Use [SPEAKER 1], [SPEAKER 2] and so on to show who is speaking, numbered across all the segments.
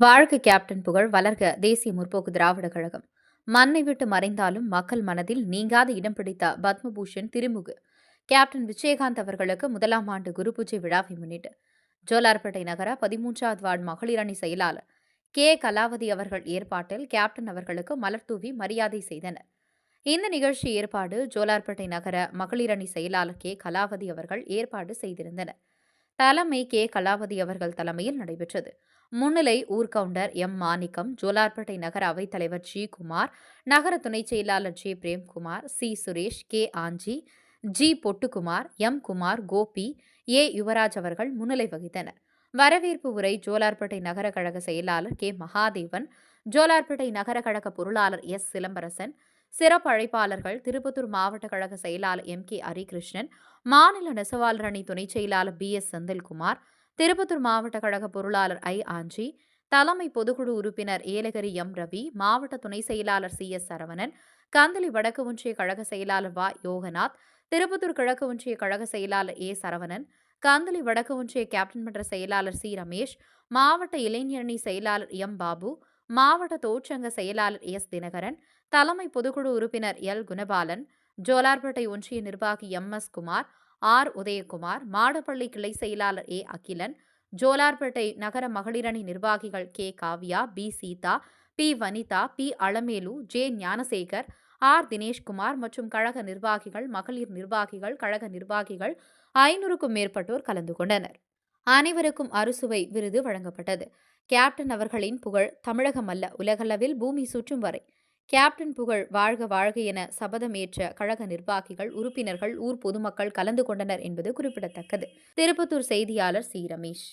[SPEAKER 1] வாழ்க கேப்டன் புகழ், வளர்க தேசிய முற்போக்கு திராவிட கழகம். மண்ணை விட்டு மறைந்தாலும் மக்கள் மனதில் நீங்காத இடம் பிடித்த பத்மபூஷன் திருமுகு கேப்டன் விஜயகாந்த் அவர்களுக்கு முதலாம் ஆண்டு குரு பூஜை விழாவை முன்னிட்டு ஜோலார்பேட்டை நகர 13வது வார்டு மகளிர் அணி செயலாளர் கே கலாவதி அவர்கள் ஏற்பாட்டில் கேப்டன் அவர்களுக்கு மலர் தூவி மரியாதை செய்தனர். இந்த நிகழ்ச்சி ஏற்பாடு ஜோலார்பேட்டை நகர மகளிர் அணி செயலாளர் கே கலாவதி அவர்கள் ஏற்பாடு செய்திருந்தனர். தலைமை கே கலாவதி அவர்கள் தலைமையில் நடைபெற்றது. முன்னிலை ஊர்கவுண்டர் எம் மாணிக்கம், ஜோலார்பேட்டை நகர அவைத்தலைவர் ஜி குமார், நகர துணைச் செயலாளர் J Premkumar, C Suresh, K Anji, G Pottukumar, M Kumar, Gopi, A Yuvaraj அவர்கள் முன்னிலை வகித்தனர். வரவேற்பு உரை ஜோலார்பேட்டை நகர கழக செயலாளர் கே மகாதேவன், ஜோலார்பேட்டை நகர கழக பொருளாளர் எஸ் சிலம்பரசன், சிறப்பு அழைப்பாளர்கள் திருப்பத்தூர் மாவட்ட கழக செயலாளர் எம் கே ஹரிகிருஷ்ணன், மாநில நெசவாளர் அணி துணைச் செயலாளர் பி எஸ் செந்தில்குமார், திருப்பத்தூர் மாவட்ட கழக பொருளாளர் ஐ ஆஞ்சி, தலைமை பொதுக்குழு உறுப்பினர் ஏலகிரி எம் ரவி, மாவட்ட துணை செயலாளர் சி எஸ் சரவணன், கந்தளி வடக்கு ஒன்றிய கழக செயலாளர் வ யோகநாத், திருப்பத்தூர் கிழக்கு ஒன்றிய கழக செயலாளர் ஏ சரவணன், கந்தளி வடக்கு ஒன்றிய கேப்டன் மன்ற செயலாளர் சி ரமேஷ், மாவட்ட இளைஞரணி செயலாளர் எம் பாபு, மாவட்ட தொழிற்சங்க செயலாளர் எஸ் தினகரன், தலைமை பொதுக்குழு உறுப்பினர் எல் குணபாலன், ஜோலார்பேட்டை ஒன்றிய நிர்வாகி M S Kumar, R Udayakumar, Madapalli கிளை செயலாளர் ஏ அகிலன், ஜோலார்பேட்டை நகர மகளிரணி நிர்வாகிகள் K Kavya, P Seetha, P Vanitha, P Alamelu, J Gnanasekar, R Dineshkumar மற்றும் கழக நிர்வாகிகள், மகளிர் நிர்வாகிகள், கழக நிர்வாகிகள் 500க்கும் மேற்பட்டோர் கலந்து கொண்டனர். அனைவருக்கும் அறுசுவை விருது வழங்கப்பட்டது. கேப்டன் அவர்களின் புகழ் தமிழகம் அல்ல, உலகளவில் பூமி சுற்றும் வரை கேப்டன் புகழ் வாழ்க வாழ்க என சபதமேற்ற கழக நிர்வாகிகள், உறுப்பினர்கள், ஊர் பொதுமக்கள் கலந்து கொண்டனர் என்பது குறிப்பிடத்தக்கது. திருப்பத்தூர் செய்தியாளர் சி ரமேஷ்.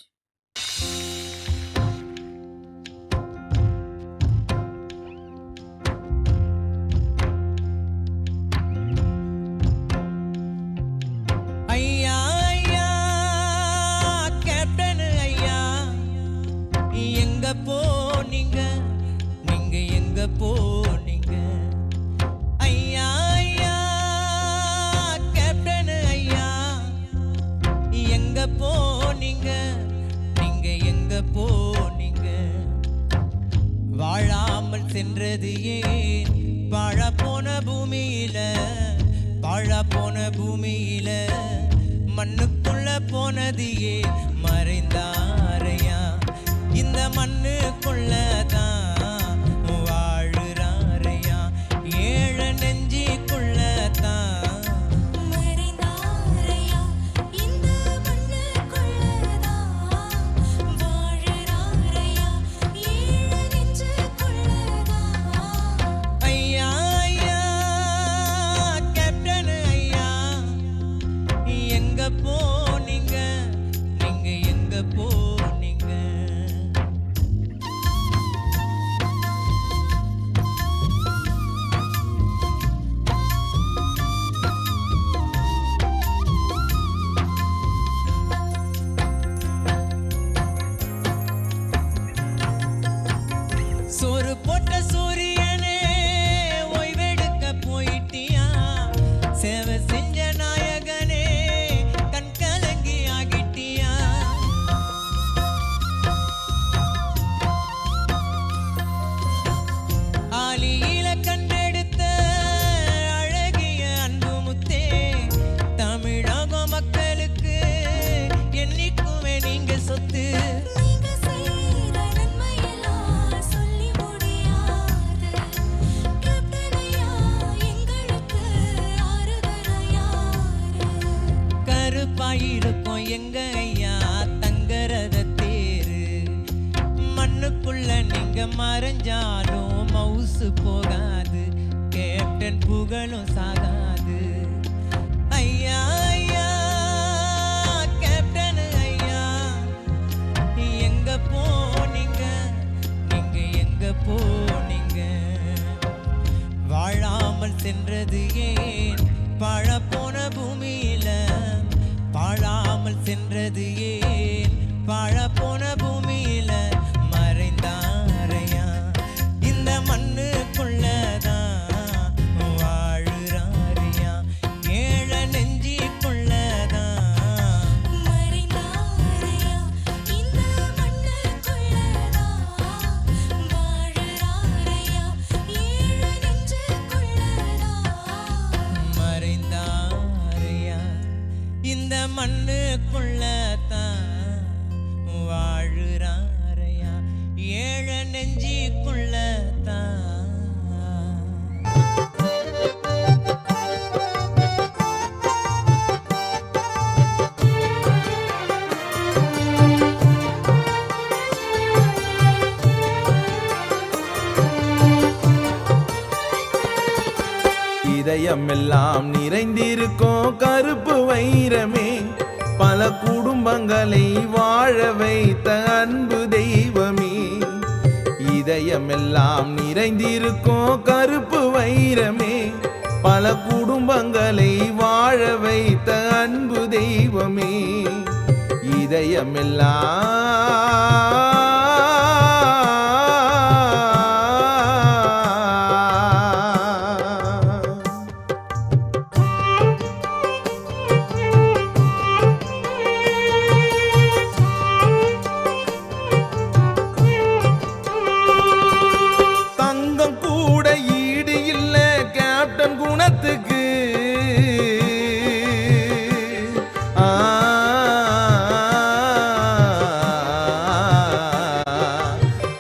[SPEAKER 2] வாழாமல் சென்றது ஏன் வாழப்போன பூமியில, வாழப்போன பூமியில மண்ணுக்குள்ள போனது ஏன் மறைந்தாரையா, இந்த மண்ணுக்குள்ளதான் வாழுறாரையா, ஏழ நெஞ்சிக்குள்ளதான் போனீங்க, நீங்க எங்க போனீங்க. சோறு போட்ட சூரியனே ஓய்வெடுக்க போயிட்டியா, சேவை செஞ்ச நாயகனே கண் கலங்கி ஆகிட்டியா, ஆலியில கண்டெடுத்த அழகிய அன்பு முத்தே, தமிழக மக்களுக்கு என்னைக்குமே நீங்க சொத்து. கருப்பாயிருக்கும் எங்க ஐயா தங்கரத தேரு, மண்ணுக்குள்ள நீங்க மறைஞ்சாலும் மவுசு போகாது, கேப்டன் புகழும் சாகாது. ஐயா ஐயா கேப்டன் ஐயா, எங்க போனீங்க, நீங்க எங்க போனீங்க. வாழாமல் சென்றது ஏன் வாழப்போன பூமியில, வாழாமல் சென்றது ஏன் வாழப்போன பூமியில மறைந்தாரையா, இந்த மண்ணுக்குள்ளதான் வாழுறாரியா, ஏழ நெஞ்சிக்குள்ளதான் மறைந்தாரையா, இந்த மண்ணுக்குள்ளதான்
[SPEAKER 3] இதயமெல்லாம் நிறைந்திருக்கும் கருப்பு வைரமே, பல குடும்பங்களை வாழ வைத்த அன்பு தெய்வமே. இதயமெல்லாம் நிறைந்திருக்கும் கருப்பு வைரமே, பல குடும்பங்களை வாழ வைத்த அன்பு தெய்வமே. தங்கம் கூட ஈடு இல்ல கேப்டன் குணத்துக்கு.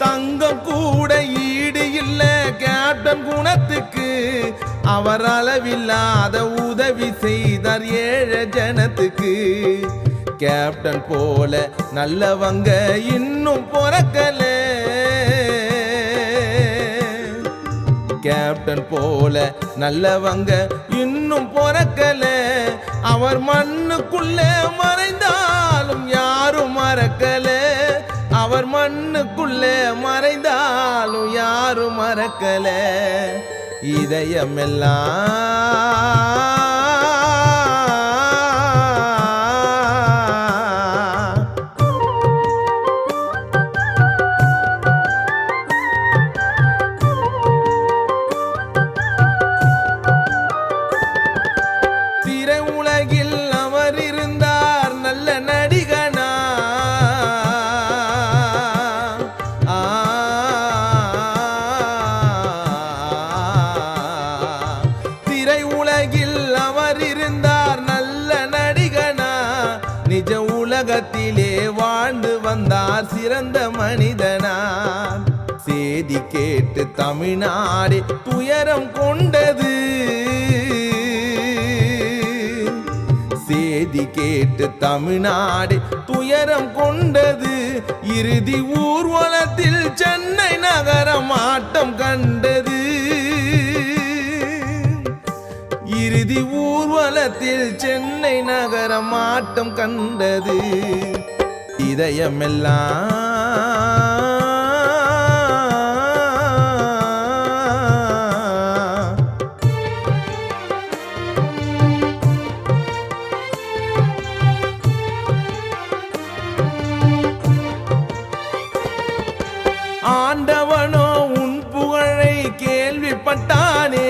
[SPEAKER 3] தங்கம் கூட ஈடு இல்ல கேப்டன் குணத்துக்கு, அவர் அளவில்லாத உதவி செய்தார் ஏழை ஜனத்துக்கு. கேப்டன் போல நல்லவங்க இன்னும் பிறக்கல, கேப்டன் போல நல்லவங்க இன்னும் பிறக்கல. அவர் மண்ணுக்குள்ள மறைந்தாலும் யாரும் மறக்கல, அவர் மண்ணுக்குள்ள மறைந்தாலும் யாரும் மறக்கல. திரையுலகில் அவர் இருந்தார் நல்ல நடிகனா. திரையுலகில் அவர் இருந்தார் நல்ல நடிகனா, நிஜ உலகத்திலே வாழ்ந்து வந்தார் சிறந்த மனிதனா. செய்தி கேட்டு தமிழ்நாடு துயரம் கொண்டது, செய்தி கேட்டு தமிழ்நாடு துயரம் கொண்டது. இறுதி ஊர்வலத்தில் சென்னை நகரம் ஆட்டம் கண்டது, இறுதி ஊர்வலத்தில் சென்னை நகரம் ஆட்டம் கண்டது. ஆண்டவனோ உன் புகழை கேள்விப்பட்டானே,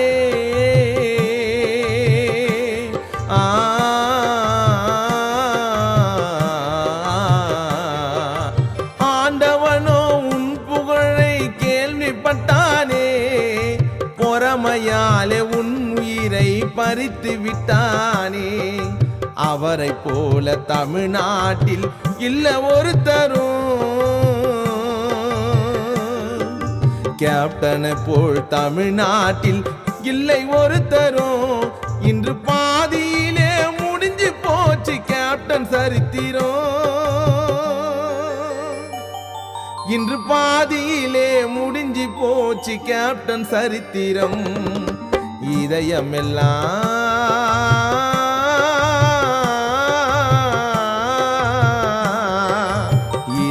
[SPEAKER 3] ஆண்டவனோ உன் புகழை கேள்விப்பட்டானே. பொறாமையாலே உன் உயிரை பறித்து விட்டானே. அவரை போல தமிழ்நாட்டில் இல்ல ஒருத்தரும், கேப்டனை போல் தமிழ்நாட்டில் இல்லை ஒருத்தரும். இன்று பாதியிலே முடிஞ்சு போச்சு கேப்டன் சரித்திரம், இன்று பாதியிலே முடிஞ்சு போச்சு கேப்டன் சரித்திரம்.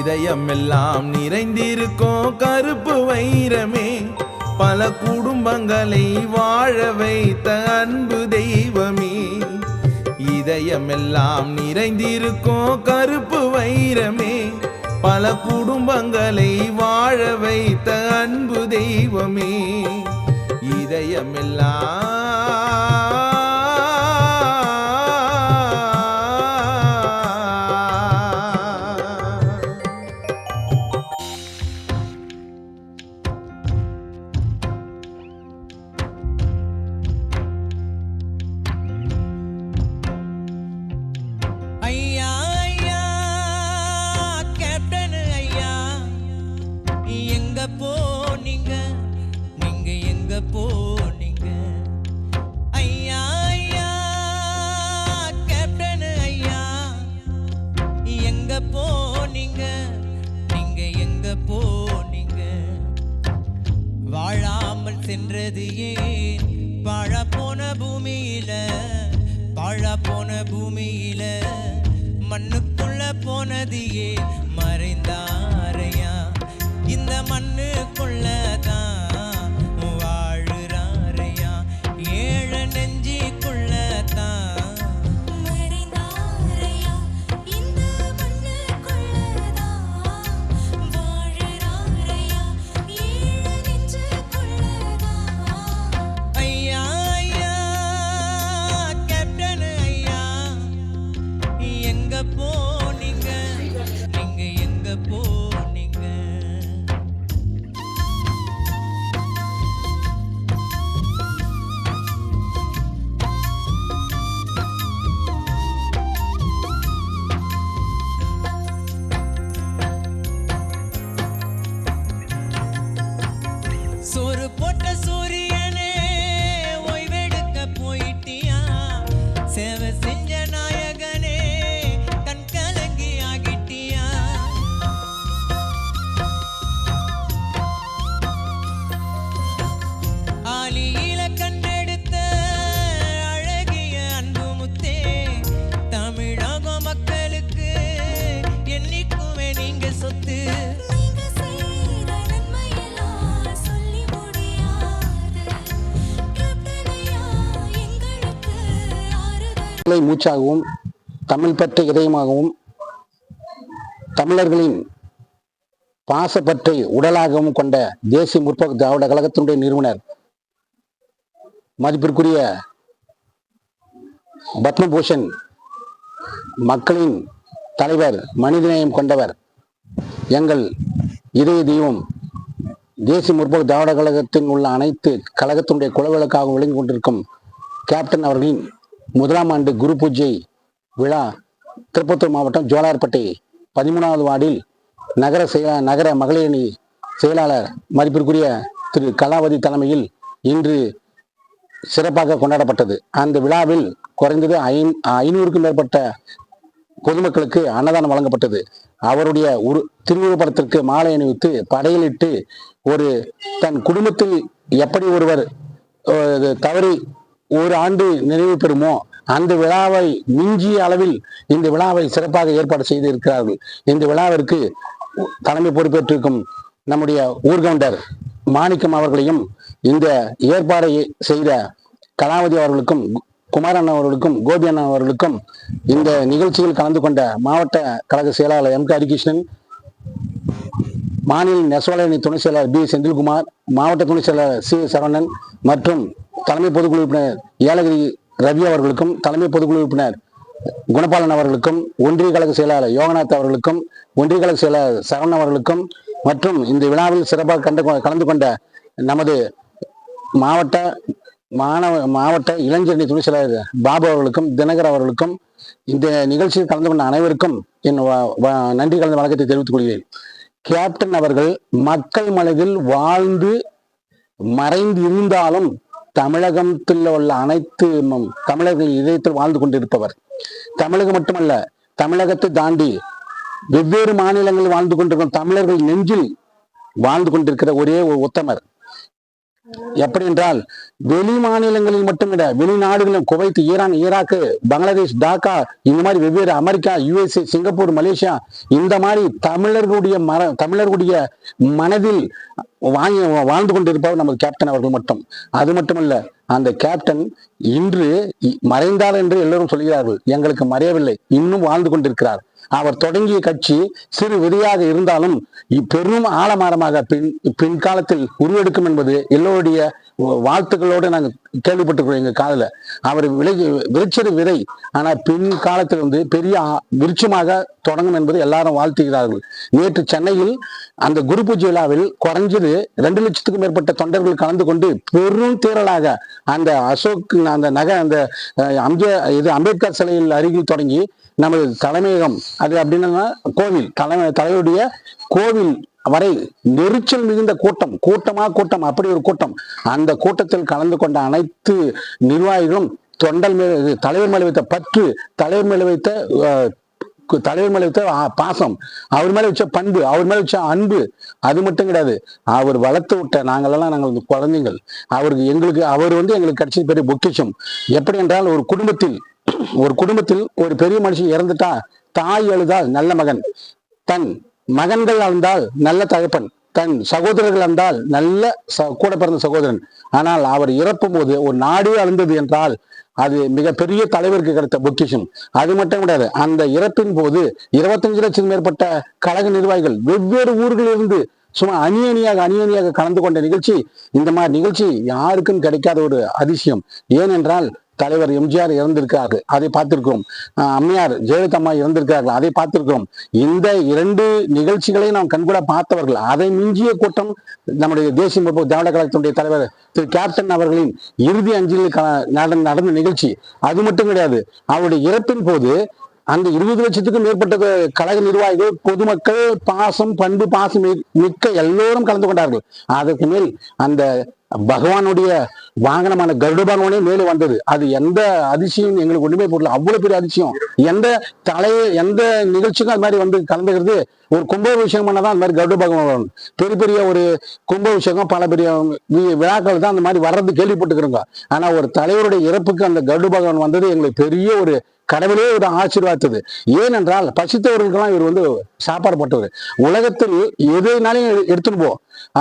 [SPEAKER 3] இதயமெல்லாம் நிறைந்திருக்கும் கருப்பு வைரமே, பல குடும்பங்களை வாழ வைத்த அன்பு தெய்வமே. இதயமெல்லாம் நிறைந்திருக்கும் கருப்பு வைரமே, பல குடும்பங்களை வாழ வைத்த அன்பு தெய்வமே.
[SPEAKER 2] ஐயா ஐயா கேப்டன் ஐயா, எங்க போனீங்க, நீங்க எங்க போனீங்க? ஐயா ஐயா கேப்டன் ஐயா, எங்க போனீங்க, நீங்க எங்க போனீங்க? வாழாமல் சென்றது ஏன், பாழா போன பூமியில பாழா போன பூமியில மண்ணுக்குள்ள போனதியே மறைந்தாரையா இந்த மண்ணுக்குள்ள தான் வாழுறாரையா ஏழ நெஞ்சிக்குள்ள தான்
[SPEAKER 4] மறைந்தாரையா இந்த மண்ணுக்குள்ளதான் வாழுறாரையா ஏழு நெஞ்சுக்குள்ளதான்
[SPEAKER 2] ஐயா ஐயா கேப்டன் ஐயா எங்க போனீங்க நீங்க எங்க போனீங்க சோறு போட்ட சூரியனே ஓய்வெடுக்க போயிட்டியா சேவை செஞ்ச நாயகனே கண் கலங்கி ஆகிட்டியா ஆலியில கண்டெடுத்த அழகிய அன்பு முத்தே தமிழக மக்களுக்கு என்னைக்குமே நீங்க சொத்து
[SPEAKER 4] நீங்க செய்த நன்மையெல்லாம் சொல்லி முடியாது கேப்டனையா எங்களுக்கு ஆறுதல்
[SPEAKER 5] மூச்சாகவும் தமிழ் பற்றை இதயமாகவும் தமிழர்களின் பாசப்பற்றை உடலாகவும் கொண்ட தேசிய முற்போக்கு திராவிட கழகத்தினுடைய நிறுவனர் மதிப்பிற்குரிய பத்மபூஷன் மக்களின் தலைவர், மனிதநேயம் கொண்டவர், எங்கள் இதய தெய்வம், தேசிய முற்போக்கு திராவிட கழகத்தில் உள்ள அனைத்து கழகத்தினுடைய குலவிளக்காக விளங்கி கொண்டிருக்கும் கேப்டன் அவர்களின் முதலாம் ஆண்டு குரு பூஜை விழா திருப்பத்தூர் மாவட்டம் ஜோலார்பேட்டை 13வது வார்டில் நகர மகளிர் அணி செயலாளர் மதிப்பிற்குரிய திரு கலாவதி தலைமையில் இன்று சிறப்பாக கொண்டாடப்பட்டது. அந்த விழாவில் குறைந்தது 500க்கும் மேற்பட்ட பொதுமக்களுக்கு அன்னதானம் வழங்கப்பட்டது. அவருடைய திருவுருவப்படத்திற்கு மாலை அணிவித்து படையலிட்டு தன் குடும்பத்தில் எப்படி ஒருவர் தவறி ஒரு ஆண்டு நிறைவு பெறுமோ அந்த விழாவை மிஞ்சிய அளவில் இந்த விழாவை சிறப்பாக ஏற்பாடு செய்து இருக்கிறார்கள். இந்த விழாவிற்கு தலைமை பொறுப்பேற்றிருக்கும் நம்முடைய ஊர்கவுண்டர் மாணிக்கம் அவர்களையும், இந்த ஏற்பாடை செய்த கலாவதி அவர்களுக்கும், குமாரன் அவர்களுக்கும், கோபி அண்ணா அவர்களுக்கும், இந்த நிகழ்ச்சியில் கலந்து கொண்ட மாவட்ட கழக செயலாளர் M. ஹரிகிருஷ்ணன், மாநில நெசவாளர் அணி துணை செயலாளர் B. செந்தில்குமார், மாவட்ட துணை செயலாளர் C. சரவணன் மற்றும் தலைமை பொதுக்குழு உறுப்பினர் ஏலகிரி ரவி அவர்களுக்கும், தலைமை பொதுக்குழு உறுப்பினர் குணபாலன் அவர்களுக்கும், ஒன்றிய கழக செயலாளர் யோகநாத் அவர்களுக்கும், ஒன்றிய கழக செயலாளர் சரவணன் அவர்களுக்கும் மற்றும் இந்த விழாவில் சிறப்பாக கலந்து கொண்ட நமது மாவட்ட இளைஞரணி துணை செயலாளர் பாபு அவர்களுக்கும், தினகர் அவர்களுக்கும், இந்த நிகழ்ச்சியில் கலந்து கொண்ட அனைவருக்கும் என் நன்றி கலந்த வணக்கத்தை தெரிவித்துக் கொள்கிறேன். கேப்டன் அவர்கள் மக்கள் மனதில் வாழ்ந்து மறைந்து இருந்தாலும் தமிழகத்தில் உள்ள அனைத்து தமிழர்கள் இதயத்தில் வாழ்ந்து கொண்டிருப்பவர். தமிழகம் மட்டுமல்ல, தமிழகத்தை தாண்டி வெவ்வேறு மாநிலங்களில் வாழ்ந்து கொண்டிருக்கும் தமிழர்கள் நெஞ்சில் வாழ்ந்து கொண்டிருக்கிற ஒரே ஒரு உத்தமர். எப்படி என்றால், வெளி மாநிலங்களில் மட்டுமில்ல, வெளிநாடுகளிலும் Kuwait, Iran, Iraq, Bangladesh, Dhaka, இந்த மாதிரி வெவ்வேறு அமெரிக்கா, USA, சிங்கப்பூர், மலேசியா, இந்த மாதிரி தமிழர்களுடைய மனதில் வாழ்ந்து கொண்டிருப்பவர் நமது கேப்டன் அவர்கள் மட்டும். அது மட்டுமல்ல, அந்த கேப்டன் இன்று மறைந்தார் என்று எல்லோரும் சொல்கிறார்கள். எங்களுக்கு மறையவில்லை, இன்னும் வாழ்ந்து கொண்டிருக்கிறார். அவர் தொடங்கிய கட்சி சிறு விதையாக இருந்தாலும் பெரும் ஆலமரமாக பின்காலத்தில் உருவெடுக்கும் என்பது எல்லோருடைய வாழ்த்துக்களோடு நாங்கள் கேள்விப்பட்டிருக்கிறோம். எங்க காதுல அவர் விளைச்சது விதை, ஆனா பின் காலத்தில் வந்து பெரிய விருட்சமாக தொடங்கும் என்பது எல்லாரும் வாழ்த்துகிறார்கள். நேற்று சென்னையில் அந்த குரு பூஜை விழாவில் குறைஞ்சது 2 லட்சத்துக்கும் மேற்பட்ட தொண்டர்கள் கலந்து கொண்டு பெரும் திரளாக அந்த அசோக் அந்த அம்பேத்கர் சிலையில் அருகில் தொடங்கி நமது தலைமையகம், அது அப்படின்னா கோவில், தலைவருடைய கோவில் வரை நெரிச்சல் மிகுந்த கூட்டம், அப்படி ஒரு கூட்டம். அந்த கூட்டத்தில் கலந்து கொண்ட அனைத்து நிர்வாகிகளும் தலைவர் மேல வைத்த பற்று, தலைவர் மேல வைத்த தலைவர் மேல வச்ச பாசம், அவர் மேல வச்ச பண்பு, அவர் மேல வச்ச அன்பு, அது மட்டும் கிடையாது. அவர் வளர்த்து விட்ட நாங்கள் குழந்தைகள். எங்களுக்கு அவர் எங்களுக்கு கிடைச்ச பெரிய பொக்கிஷம். எப்படி என்றால் ஒரு குடும்பத்தில் ஒரு பெரிய மனுஷன் இறந்துட்டா தாய் அழுதால் நல்ல மகன், தன் மகன்கள் அழுந்தால் நல்ல தகப்பன், தன் சகோதரர்கள் அழுந்தால் நல்ல கூட பிறந்த சகோதரன். ஆனால் அவர் இறப்பும் போது ஒரு நாடே அழுந்தது என்றால் அது மிகப்பெரிய தலைவருக்கு கிடைத்த பொக்கிஷம். அது மட்டும் கிடையாது, அந்த இறப்பின் போது 25 லட்சம் மேற்பட்ட கழக நிர்வாகிகள் வெவ்வேறு ஊர்களில் இருந்து சும்மா அணியணியாக கலந்து கொண்ட நிகழ்ச்சி. இந்த மாதிரி நிகழ்ச்சி யாருக்கும் கிடைக்காத ஒரு அதிசயம். ஏனென்றால் தலைவர் எம்ஜிஆர் இறந்திருக்கிறார்கள், அதை பார்த்திருக்கிறோம். அம்மையார் ஜெயலலிதா அம்மா இறந்திருக்கிறார்கள், அதை பார்த்திருக்கிறோம். இந்த 2 நிகழ்ச்சிகளை நாம் கண்கூட பார்த்தவர்கள். அதை மிஞ்சிய கூட்டம் நம்முடைய தேசிய முற்போக்கு திராவிட கழகத்தினுடைய தலைவர் திரு கேப்டன் அவர்களின் இறுதி அஞ்சலி நடந்த நிகழ்ச்சி. அது மட்டும் கிடையாது, அவருடைய இறப்பின் போது அந்த 20 லட்சத்துக்கும் மேற்பட்ட கழக நிர்வாகிகள், பொதுமக்கள், பாசம் பண்பு பாசம் மிக்க எல்லோரும் கலந்து கொண்டார்கள். அதற்கு மேல் அந்த பகவானுடைய வாகனமான கருட பகவானே மேலே வந்தது. அது எந்த அதிசயம் எங்களுக்கு ஒண்ணுமே புரியல. அவ்வளவு பெரிய அதிசயம். எந்த நிகழ்ச்சிக்கும் அது மாதிரி கலந்துக்கிறது. ஒரு கும்பாபிஷேகம் பண்ணதான் அந்த மாதிரி கருட பகவான் பெரிய ஒரு கும்பாபிஷேகம், பல பெரிய விழாக்கள் தான் அந்த மாதிரி வர்றது கேள்விப்பட்டுக்கிறோங்க. ஆனா ஒரு தலைவருடைய இறப்புக்கு அந்த கருட பகவான் வந்தது எங்களுக்கு பெரிய ஒரு கடவுளே ஒரு ஆசீர்வாதது. ஏனென்றால் பசித்தவர்களுக்கெல்லாம் இவர் சாப்பாடு போட்டவர். உலகத்தில் எதுனாலும் எடுத்துன்னு போ,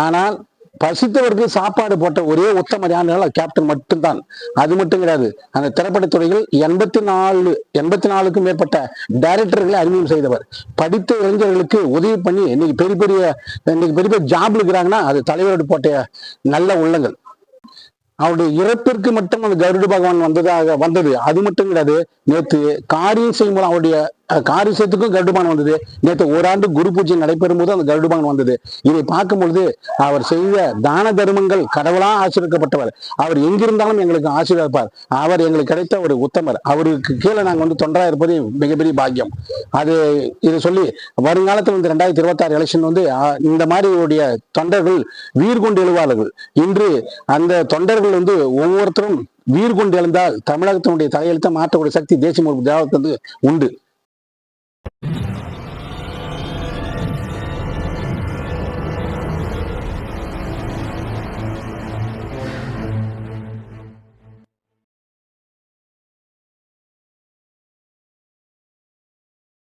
[SPEAKER 5] ஆனால் பசித்தவருக்கு சாப்பாடு போட்ட ஒரே உத்தமர் யாருனால கேப்டன் மட்டும்தான். அது மட்டும் கிடையாது, அந்த திரைப்படத்துறையில் 84க்கும் மேற்பட்ட டைரக்டர்களை அறிமுகம் செய்தவர். படித்த இளைஞர்களுக்கு உதவி பண்ணி இன்னைக்கு பெரிய ஜாப்ல இருக்கிறாங்கன்னா அது தலைவரோடு போட்ட நல்ல உள்ளங்கள். அவருடைய இறப்பிற்கு மட்டும் அந்த கருட பகவான் வந்தது. அது மட்டும் கிடையாது, நேற்று காரியம் செய்யும் போது அவருடைய காரிசத்துக்கும் கருடுபான் வந்தது. நேற்று ஓராண்டு குரு பூஜை நடைபெறும் போது அந்த கருடுபான் வந்தது. இதை பார்க்கும் பொழுது அவர் செய்த தான தர்மங்கள் கடவுளா ஆசீர்வதிக்கப்பட்டவர். அவர் எங்கிருந்தாலும் எங்களுக்கு ஆசீர்வதிப்பார். அவர் எங்களுக்கு கிடைத்த ஒரு உத்தமர். அவருக்கு கீழே நாங்கள் தொண்டரா இருப்பது மிகப்பெரிய பாக்கியம். இதை சொல்லி வருங்காலத்தில் 2026 எலெக்ஷன் இந்த மாதிரி தொண்டர்கள் வீர் கொண்டு எழுவார்கள். இன்று அந்த தொண்டர்கள் ஒவ்வொருத்தரும் வீர் கொண்டு எழுந்தால் தமிழகத்தினுடைய தலையெழுத்தை மாற்றக்கூடிய சக்தி தேசிய முற்போக்கு திராவிடத்துக்கு உண்டு.